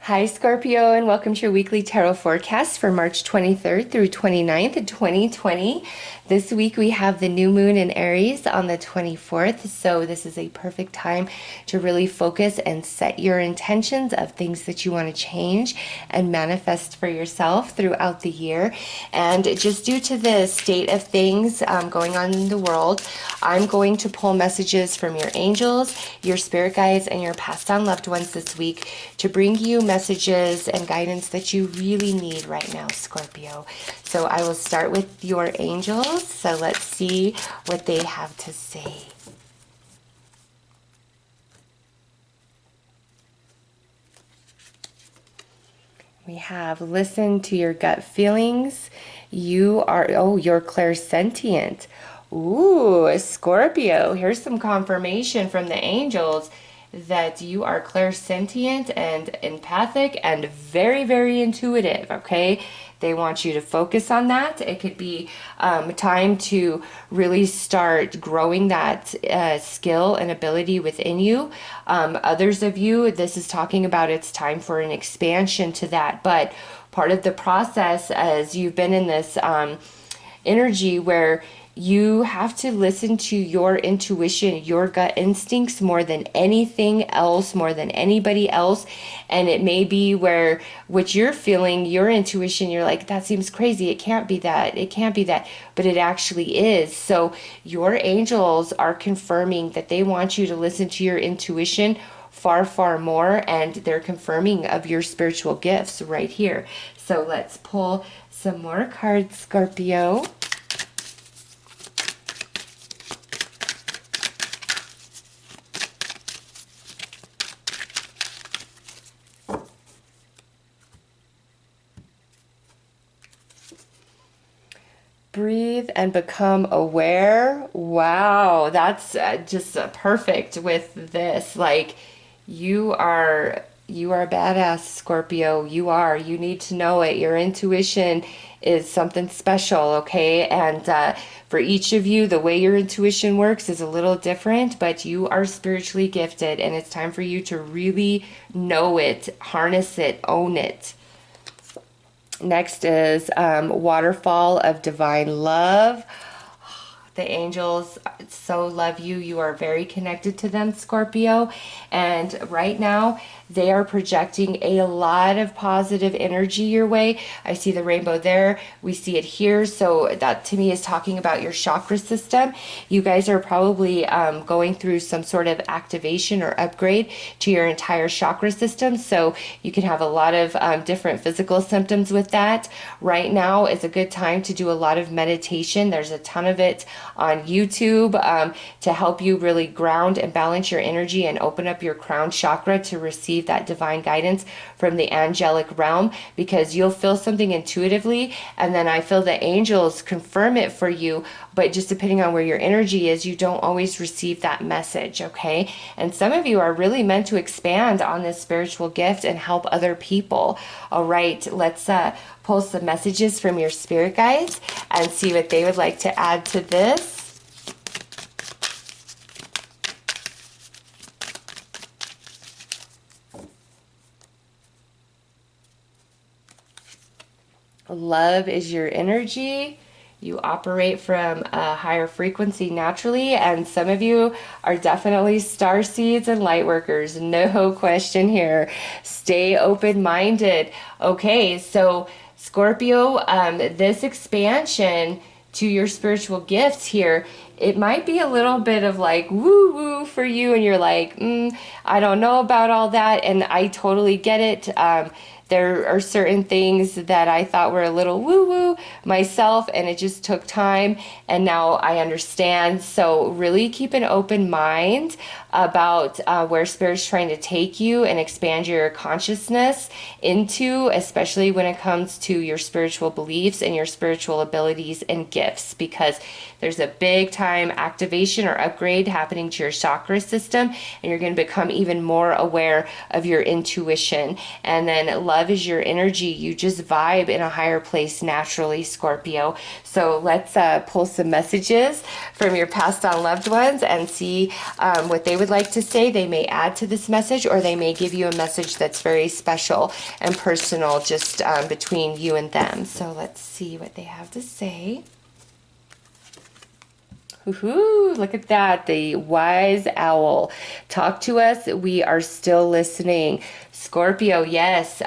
Hi Scorpio, and welcome to your weekly tarot forecast for March 23rd through 29th, 2020. This week we have the new moon in Aries on the 24th, so this is a perfect time to really focus and set your intentions of things that you want to change and manifest for yourself throughout the year. And just due to the state of things going on in the world, I'm going to pull messages from your angels, your spirit guides, and your passed on loved ones this week to bring you messages and guidance that you really need right now, Scorpio. So I will start with your angels. So let's see what they have to say. We have listen to your gut feelings. You're clairsentient. Ooh, Scorpio, here's some confirmation from the angels that you are clairsentient and empathic and very, very intuitive, okay? They want you to focus on that. It could be time to really start growing that skill and ability within you. Others of you, this is talking about it's time for an expansion to that, but part of the process as you've been in this energy where you have to listen to your intuition, your gut instincts more than anything else, more than anybody else. And it may be where what you're feeling, your intuition, you're like, that seems crazy. It can't be that. It can't be that. But it actually is. So your angels are confirming that they want you to listen to your intuition far, far more. And they're confirming of your spiritual gifts right here. So let's pull some more cards, Scorpio. Breathe and become aware. Wow, that's just perfect with this. Like you are a badass, Scorpio. You need to know it. Your intuition is something special, okay? And for each of you, the way your intuition works is a little different, but you are spiritually gifted, and it's time for you to really know it, harness it, own it. Next is Waterfall of Divine Love. The angels so love you. You are very connected to them, Scorpio. And right now, they are projecting a lot of positive energy your way. I see the rainbow there. We see it here. So that to me is talking about your chakra system. You guys are probably going through some sort of activation or upgrade to your entire chakra system. So you can have a lot of different physical symptoms with that. Right now is a good time to do a lot of meditation. There's a ton of it on YouTube to help you really ground and balance your energy and open up your crown chakra to receive that divine guidance from the angelic realm, because you'll feel something intuitively and then I feel the angels confirm it for you, but just depending on where your energy is, you don't always receive that message, okay? And some of you are really meant to expand on this spiritual gift and help other people. All right, let's pull some messages from your spirit guides and see what they would like to add to this. Love is your energy. You operate from a higher frequency naturally, and some of you are definitely star seeds and light workers. No question here. Stay open-minded. Okay, so Scorpio, this expansion to your spiritual gifts here, it might be a little bit of like woo-woo for you, and you're like, I don't know about all that, and I totally get it. There are certain things that I thought were a little woo-woo myself, and it just took time, and now I understand. So really keep an open mind about where Spirit's trying to take you and expand your consciousness into, especially when it comes to your spiritual beliefs and your spiritual abilities and gifts, because there's a big time activation or upgrade happening to your chakra system, and you're going to become even more aware of your intuition. And then love love is your energy. You just vibe in a higher place naturally, Scorpio. So let's pull some messages from your passed on loved ones and see what they would like to say. They may add to this message, or they may give you a message that's very special and personal, just between you and them. So let's see what they have to say. Woohoo, look at that. The wise owl. Talk to us. We are still listening. Scorpio, yes.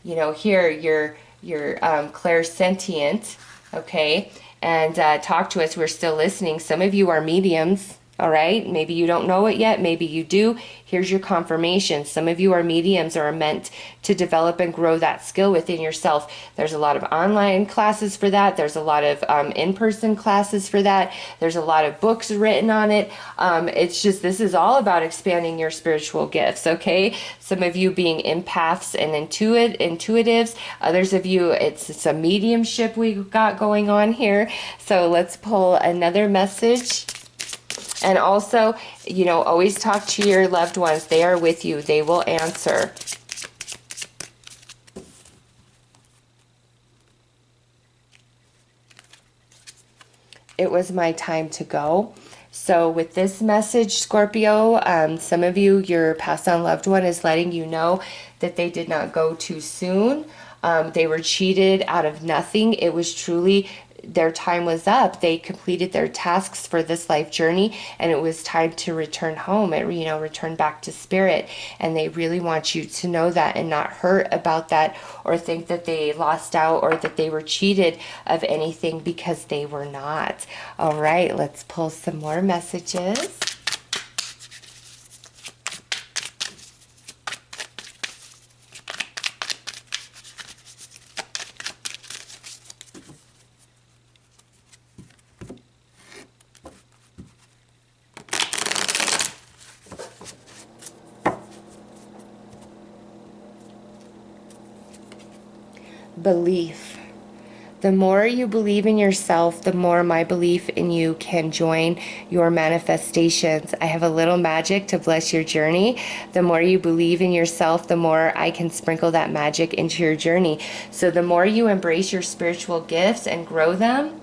Here you're clairsentient, okay? And talk to us. We're still listening. Some of you are mediums. All right, maybe you don't know it yet, maybe you do. Here's your confirmation. Some of you are mediums or are meant to develop and grow that skill within yourself. There's a lot of online classes for that. There's a lot of in-person classes for that. There's a lot of books written on it. It's just, this is all about expanding your spiritual gifts, okay? Some of you being empaths and intuitives. Others of you, it's a mediumship we've got going on here. So let's pull another message. And also, always talk to your loved ones. They are with you. They will answer. It was my time to go. So with this message, Scorpio, some of you, your passed on loved one is letting you know that they did not go too soon. They were cheated out of nothing. It was truly their time was up. They completed their tasks for this life journey, and it was time to return home and return back to spirit. And they really want you to know that and not hurt about that or think that they lost out or that they were cheated of anything, because they were not. All right, let's pull some more messages. Belief. The more you believe in yourself, the more my belief in you can join your manifestations. I have a little magic to bless your journey. The more you believe in yourself, the more I can sprinkle that magic into your journey. So the more you embrace your spiritual gifts and grow them,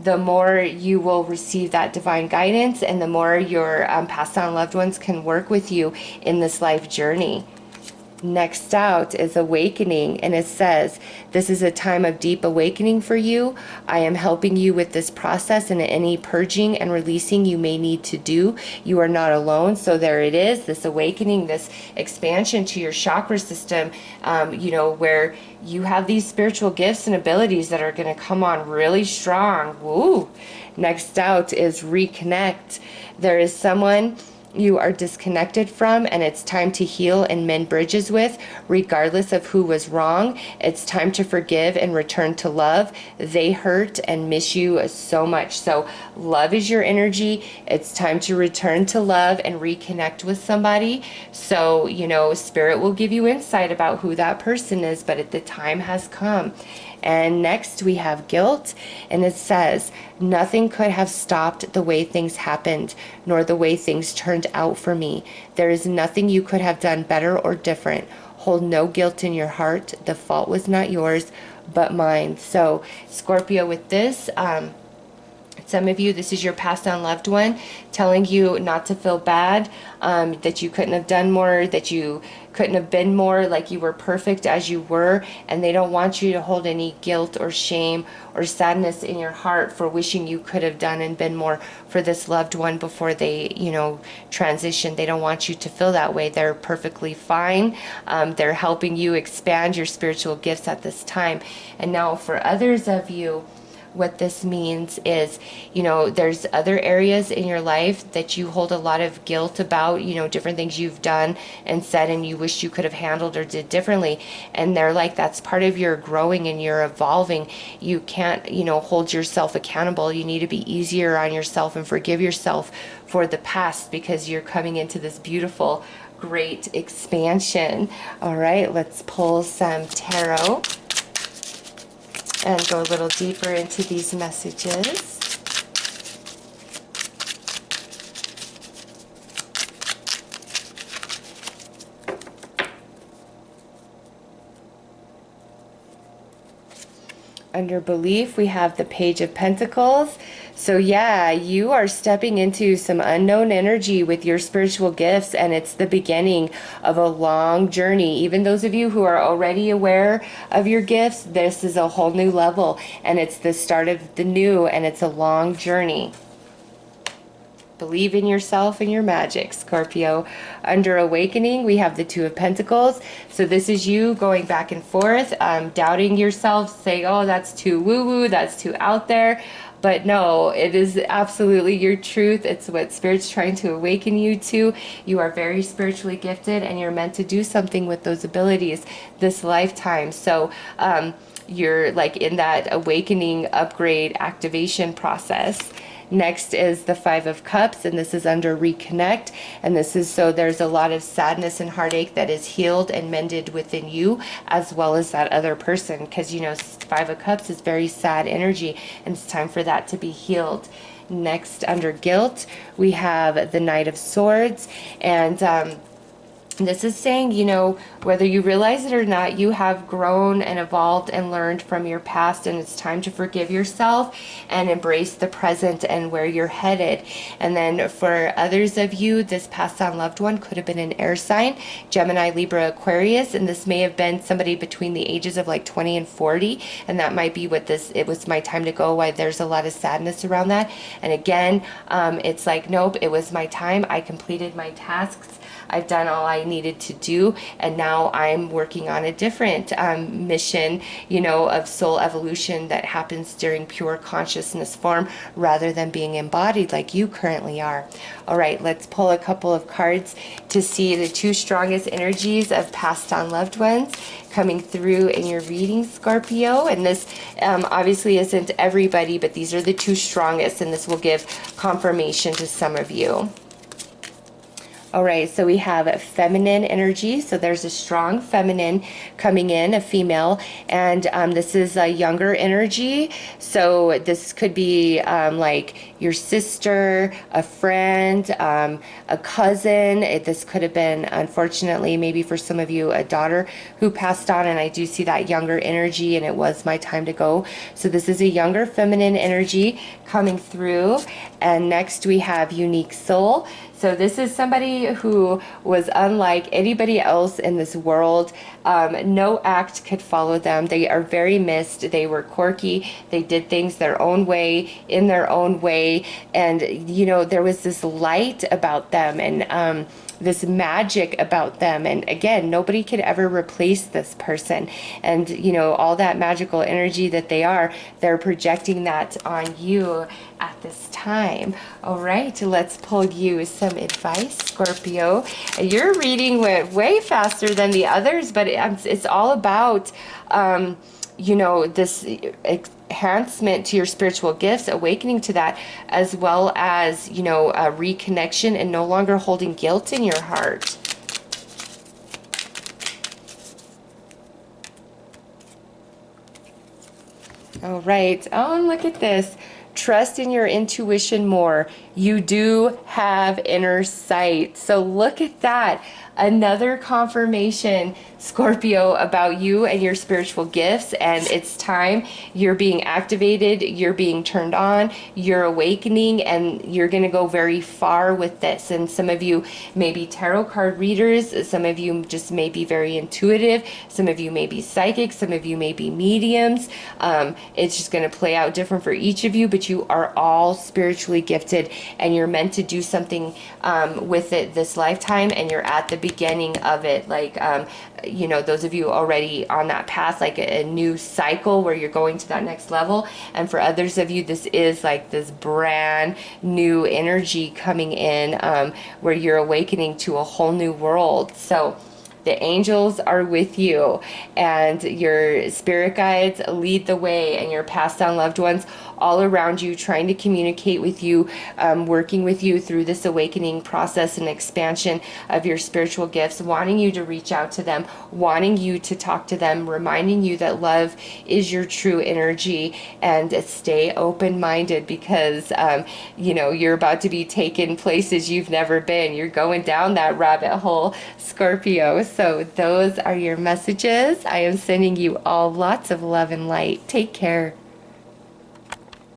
the more you will receive that divine guidance, and the more your passed on loved ones can work with you in this life journey. Next out is awakening, and it says, this is a time of deep awakening for you. I am helping you with this process and any purging and releasing you may need to do. You are not alone. So there it is, this awakening, this expansion to your chakra system, where you have these spiritual gifts and abilities that are going to come on really strong. Woo! Next out is reconnect. There is someone you are disconnected from, and it's time to heal and mend bridges with, regardless of who was wrong. It's time to forgive and return to love. They hurt and miss you so much. So love is your energy. It's time to return to love and reconnect with somebody. So, spirit will give you insight about who that person is, but the time has come. And next we have guilt, and it says, nothing could have stopped the way things happened, nor the way things turned out for me. There is nothing you could have done better or different. Hold no guilt in your heart. The fault was not yours, but mine. So, Scorpio, with this, some of you, this is your passed on loved one telling you not to feel bad, that you couldn't have done more, that you couldn't have been more, like you were perfect as you were, and they don't want you to hold any guilt or shame or sadness in your heart for wishing you could have done and been more for this loved one before they, transition. They don't want you to feel that way. They're perfectly fine. They're helping you expand your spiritual gifts at this time. And now for others of you, what this means is, there's other areas in your life that you hold a lot of guilt about, different things you've done and said and you wish you could have handled or did differently. And they're like, that's part of your growing and your evolving. You can't, hold yourself accountable. You need to be easier on yourself and forgive yourself for the past, because you're coming into this beautiful, great expansion. All right, let's pull some tarot and go a little deeper into these messages. Under belief, we have the Page of Pentacles. So yeah, you are stepping into some unknown energy with your spiritual gifts, and it's the beginning of a long journey. Even those of you who are already aware of your gifts, this is a whole new level, and it's the start of the new, and it's a long journey. Believe in yourself and your magic, Scorpio. Under awakening, we have the Two of Pentacles. So this is you going back and forth, doubting yourself, saying, oh, that's too woo-woo, that's too out there. But no, it is absolutely your truth. It's what Spirit's trying to awaken you to. You are very spiritually gifted, and you're meant to do something with those abilities this lifetime. So you're like in that awakening, upgrade, activation process. Next is the Five of Cups, and this is under reconnect. And this is so there's a lot of sadness and heartache that is healed and mended within you, as well as that other person. Because, you know, Five of Cups is very sad energy, and it's time for that to be healed. Next, under guilt, we have the Knight of Swords. And this is saying, you know, whether you realize it or not, you have grown and evolved and learned from your past, and it's time to forgive yourself and embrace the present and where you're headed. And then for others of you, this passed on loved one could have been an air sign, Gemini, Libra, Aquarius, and this may have been somebody between the ages of like 20 and 40, and that might be what this, it was my time to go, why there's a lot of sadness around that. And again, it's like, nope, it was my time. I completed my tasks. I've done all I needed to do, and now I'm working on a different mission, you know, of soul evolution that happens during pure consciousness form rather than being embodied like you currently are. All right, let's pull a couple of cards to see the two strongest energies of passed on loved ones coming through in your reading, Scorpio. And this obviously isn't everybody, but these are the two strongest, and this will give confirmation to some of you. All right, so we have feminine energy. So there's a strong feminine coming in, a female, and this is a younger energy. So this could be like your sister, a friend, a cousin. This could have been, unfortunately, maybe for some of you, a daughter who passed on, and I do see that younger energy, and it was my time to go. So this is a younger feminine energy coming through. And next we have unique soul. So this is somebody who was unlike anybody else in this world. No act could follow them. They are very missed. They were quirky. They did things their own way, in their own way. And, you know, there was this light about them, and this magic about them. And again, nobody could ever replace this person. And, you know, all that magical energy that they are, they're projecting that on you at this time. All right, let's pull you some advice, Scorpio. Your reading went way faster than the others, but it's all about, you know, this enhancement to your spiritual gifts, awakening to that, as well as, you know, a reconnection and no longer holding guilt in your heart. All right. Oh, and look at this. Trust in your intuition more. You do have inner sight. So look at that. Another confirmation, Scorpio, about you and your spiritual gifts, and it's time. You're being activated, you're being turned on, you're awakening, and you're going to go very far with this. And some of you may be tarot card readers, some of you just may be very intuitive, some of you may be psychic, some of you may be mediums. It's just going to play out different for each of you, but you are all spiritually gifted, and you're meant to do something with it this lifetime, and you're at the beginning of it. Like, you know, those of you already on that path, like a new cycle where you're going to that next level. And for others of you, this is like this brand new energy coming in, where you're awakening to a whole new world. So the angels are with you, and your spirit guides lead the way, and your passed down loved ones all around you, trying to communicate with you, working with you through this awakening process and expansion of your spiritual gifts, wanting you to reach out to them, wanting you to talk to them, reminding you that love is your true energy, and stay open-minded because you're about to be taken places you've never been. You're going down that rabbit hole, Scorpio. So those are your messages. I am sending you all lots of love and light. Take care.